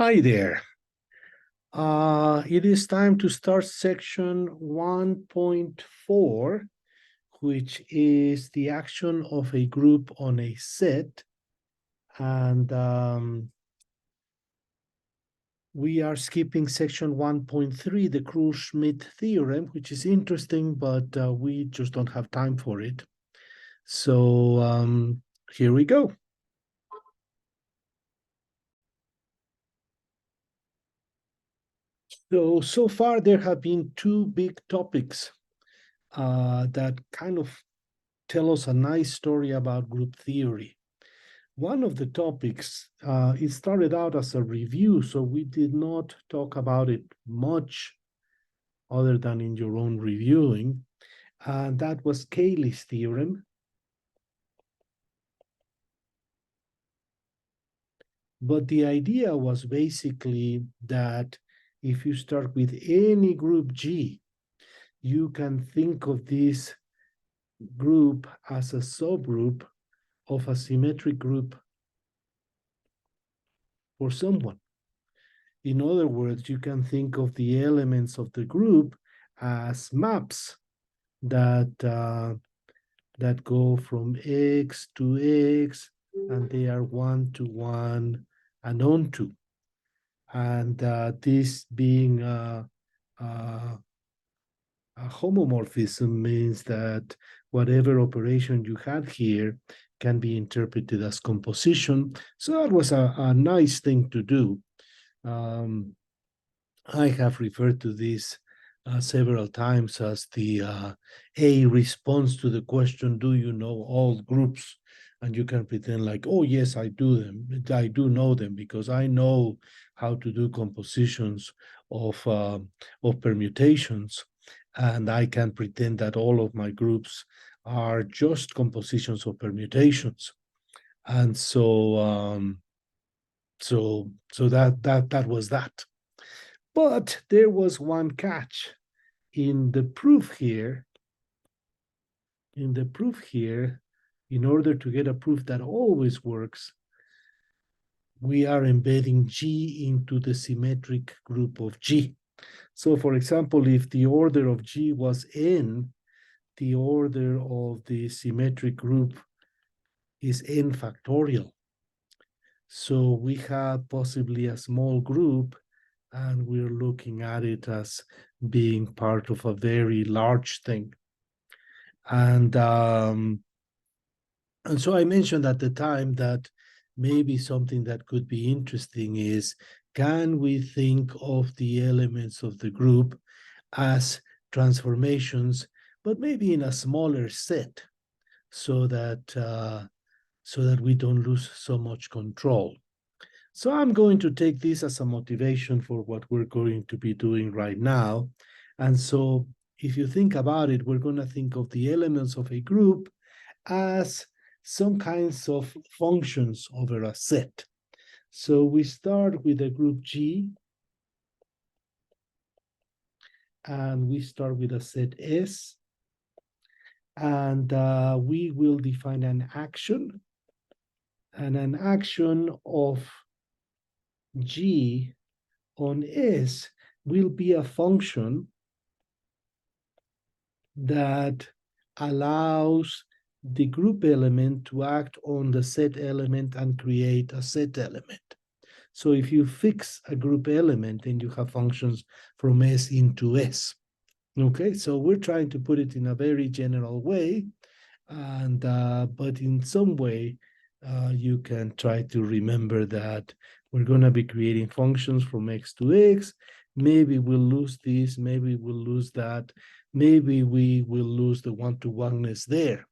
Hi there. It is time to start section 1.4, which is the action of a group on a set. And we are skipping section 1.3, the Krull-Schmidt theorem, which is interesting, but we just don't have time for it. So here we go. So far there have been two big topics that kind of tell us a nice story about group theory. One of the topics, it started out as a review, so we did not talk about it much other than in your own reviewing, and that was Cayley's theorem. But the idea was basically that if you start with any group G, you can think of this group as a subgroup of a symmetric group for someone. In other words, you can think of the elements of the group as maps that that go from X to X, and they are 1 to 1 and on to. And this being a homomorphism means that whatever operation you had here can be interpreted as composition. So that was a nice thing to do. I have referred to this several times as the A response to the question, do you know all groups? And you can pretend like, oh, yes, I do them. I do know them because I know how to do compositions of permutations. And I can pretend that all of my groups are just compositions of permutations. And so that was that. But there was one catch in the proof here. In the proof here, in order to get a proof that always works, we are embedding G into the symmetric group of G. So for example, if the order of G was n, the order of the symmetric group is n factorial. So we have possibly a small group, and we're looking at it as being part of a very large thing. And so I mentioned at the time that maybe something that could be interesting is, can we think of the elements of the group as transformations, but maybe in a smaller set, so that we don't lose so much control. So I'm going to take this as a motivation for what we're going to be doing right now. And so if you think about it, we're going to think of the elements of a group as some kinds of functions over a set. So we start with a group G, and we start with a set S, and we will define an action, and an action of G on S will be a function that allows the group element to act on the set element and create a set element. So if you fix a group element, then you have functions from S into S. Okay, so we're trying to put it in a very general way, and but in some way, you can try to remember that we're going to be creating functions from X to X. Maybe we'll lose this, maybe we'll lose that, maybe we will lose the one-to-oneness there.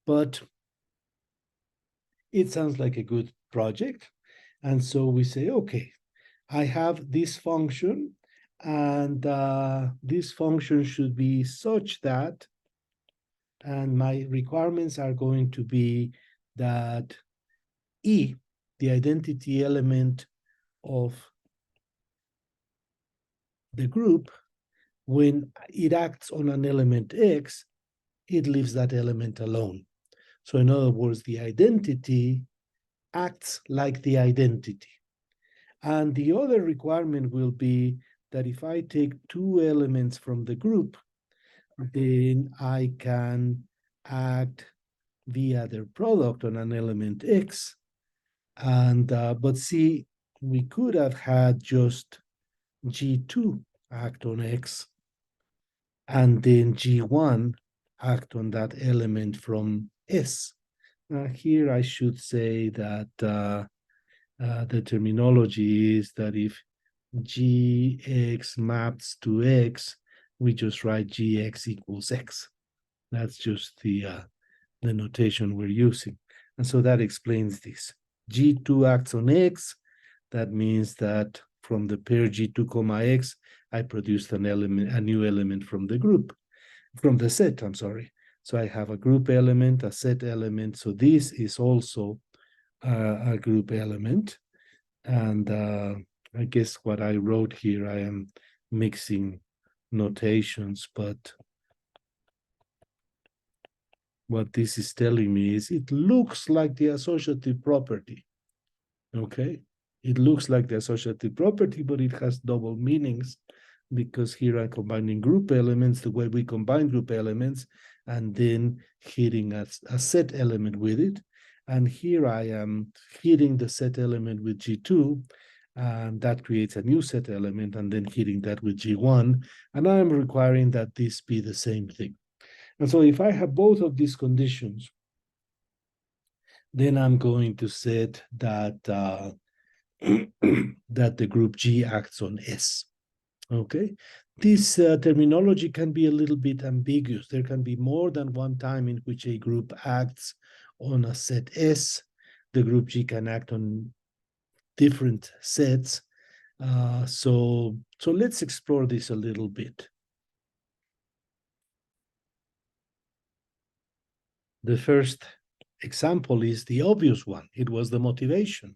But it sounds like a good project. And so we say, okay, I have this function, and this function should be such that, and my requirements are going to be that E, the identity element of the group, when it acts on an element X, it leaves that element alone. So in other words, the identity acts like the identity. And the other requirement will be that if I take two elements from the group, then I can act via their product on an element X. And but see, we could have had just G2 act on X, and then G1 act on that element from S. Here I should say that the terminology is that if Gx maps to X, we just write Gx equals X. That's just the notation we're using. And so that explains this. G2 acts on X. That means that from the pair G2 comma X, I produced an element, a new element from the group, from the set, I'm sorry. So I have a group element, a set element. So this is also a group element. And I guess what I wrote here, I am mixing notations, but what this is telling me is it looks like the associative property, okay? It looks like the associative property, but it has double meanings because here I'm combining group elements the way we combine group elements and then hitting a set element with it. And here I am hitting the set element with G2, and that creates a new set element, and then hitting that with G1. And I'm requiring that this be the same thing. And so if I have both of these conditions, then I'm going to set that that the group G acts on S. Okay, this terminology can be a little bit ambiguous. There can be more than one time in which a group acts on a set S. The group G can act on different sets. So let's explore this a little bit. The first example is the obvious one. It was the motivation.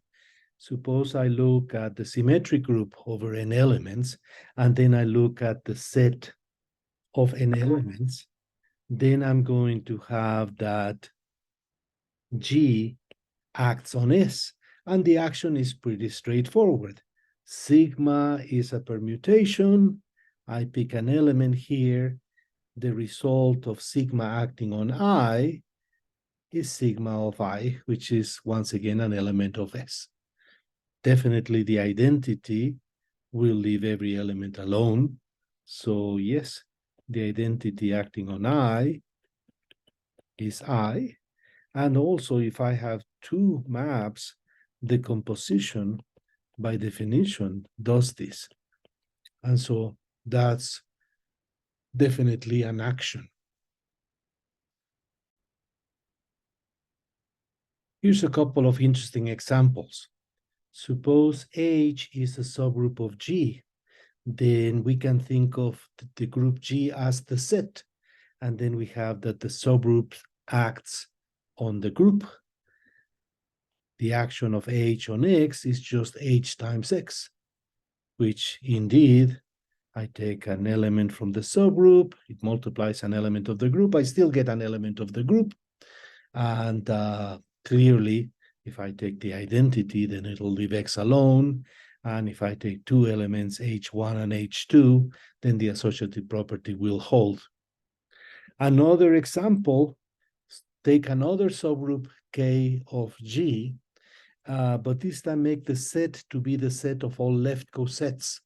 Suppose I look at the symmetric group over n elements, and then I look at the set of n elements, then I'm going to have that G acts on S, and the action is pretty straightforward. Sigma is a permutation. I pick an element here. The result of sigma acting on I is sigma of I, which is once again an element of S. Definitely the identity will leave every element alone. So yes, the identity acting on I is I. And also if I have two maps, the composition by definition does this. And so that's definitely an action. Here's a couple of interesting examples. Suppose H is a subgroup of G, then we can think of the group G as the set, and then we have that the subgroup acts on the group. The action of H on X is just H times X, which indeed, I take an element from the subgroup, it multiplies an element of the group, I still get an element of the group, and clearly, if I take the identity, then it'll leave X alone. And if I take two elements, H1 and H2, then the associative property will hold. Another example, take another subgroup K of G, but this time make the set to be the set of all left cosets.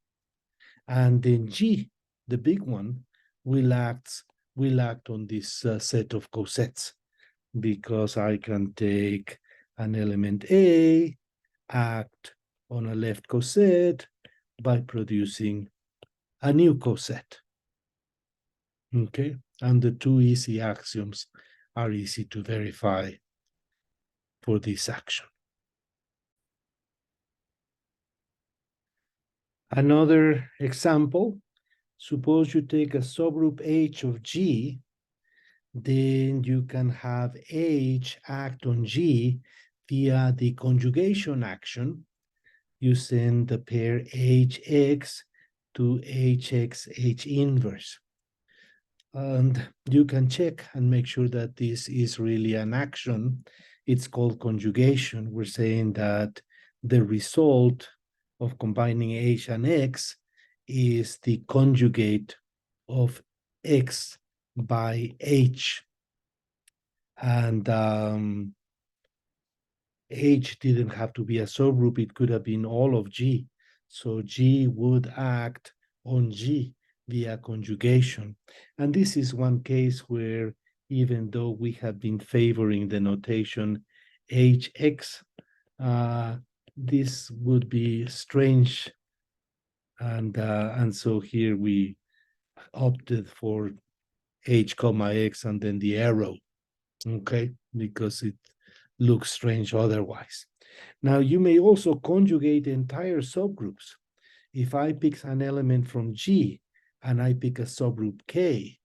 And then G, the big one, will act on this set of cosets, because I can take an element A, act on a left coset by producing a new coset. Okay, and the two easy axioms are easy to verify for this action. Another example, suppose you take a subgroup H of G, then you can have H act on G via the conjugation action. You send the pair HX to HX H inverse. And you can check and make sure that this is really an action. It's called conjugation. We're saying that the result of combining H and X is the conjugate of X by H. And H didn't have to be a subgroup, it could have been all of G. So G would act on G via conjugation. And this is one case where, even though we have been favoring the notation HX, this would be strange. And so here we opted for H comma X and then the arrow, okay, because it looks strange otherwise. Now, you may also conjugate entire subgroups. If I pick an element from G and I pick a subgroup K,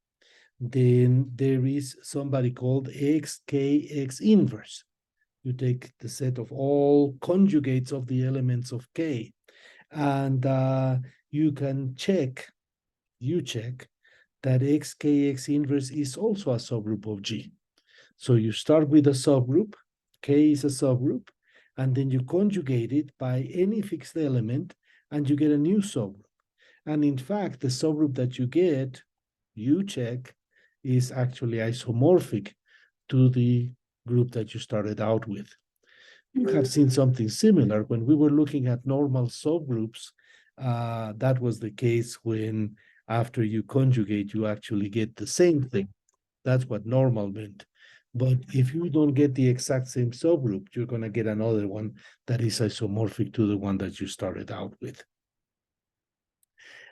then there is somebody called XKX inverse. You take the set of all conjugates of the elements of K, and you can check that XKX inverse is also a subgroup of G. So you start with a subgroup, K is a subgroup, and then you conjugate it by any fixed element, and you get a new subgroup. And in fact, the subgroup that you get, you check, is actually isomorphic to the group that you started out with. You have seen something similar when we were looking at normal subgroups. That was the case when after you conjugate, you actually get the same thing. That's what normal meant. But if you don't get the exact same subgroup, you're going to get another one that is isomorphic to the one that you started out with.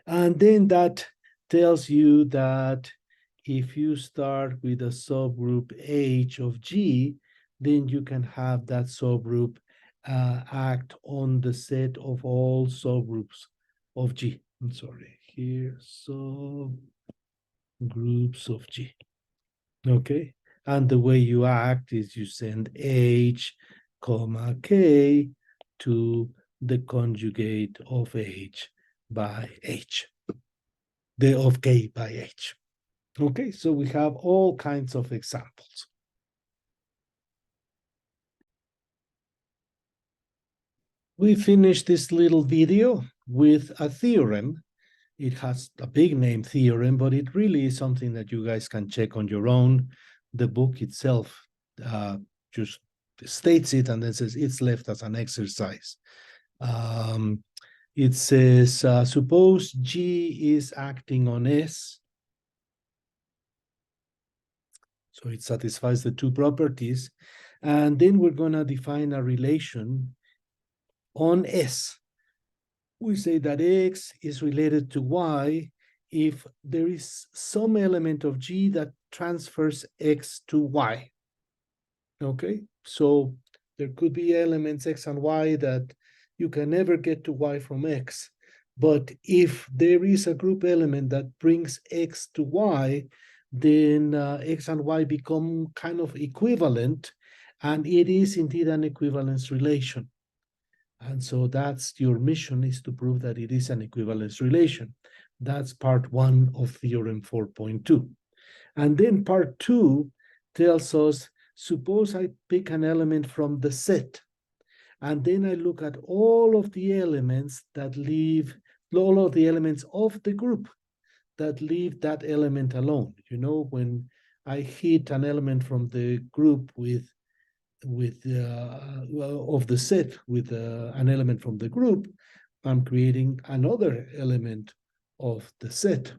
And then that tells you that if you start with a subgroup H of G, then you can have that subgroup act on the set of all subgroups of G. I'm sorry, here, subgroups of G. Okay, and the way you act is you send H comma K to the conjugate of H by H, of K by H. Okay, so we have all kinds of examples. We finished this little video with a theorem. It has a big name, theorem, but it really is something that you guys can check on your own. The book itself just states it and then says it's left as an exercise. It says, suppose G is acting on S. So it satisfies the two properties. And then we're going to define a relation on S. We say that X is related to Y if there is some element of G that transfers X to Y. Okay, so there could be elements X and Y that you can never get to Y from X. But if there is a group element that brings X to Y, then X and Y become kind of equivalent, and it is indeed an equivalence relation. And so that's your mission, is to prove that it is an equivalence relation. That's part 1 of theorem 4.2. And then part 2 tells us, suppose I pick an element from the set, and then I look at all of the elements that leave, all of the elements of the group that leave that element alone. You know, when I hit an element from the group of the set with an element from the group, I'm creating another element of the set.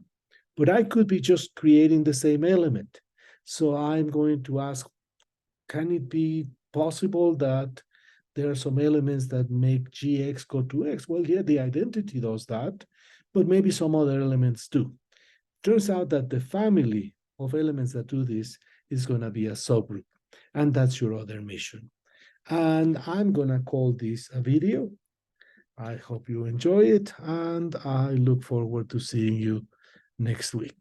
But I could be just creating the same element. So I'm going to ask, can it be possible that there are some elements that make Gx go to X? Well, yeah, the identity does that, but maybe some other elements do. Turns out that the family of elements that do this is going to be a subgroup. And that's your other mission. And I'm going to call this a video. I hope you enjoy it, and I look forward to seeing you next week.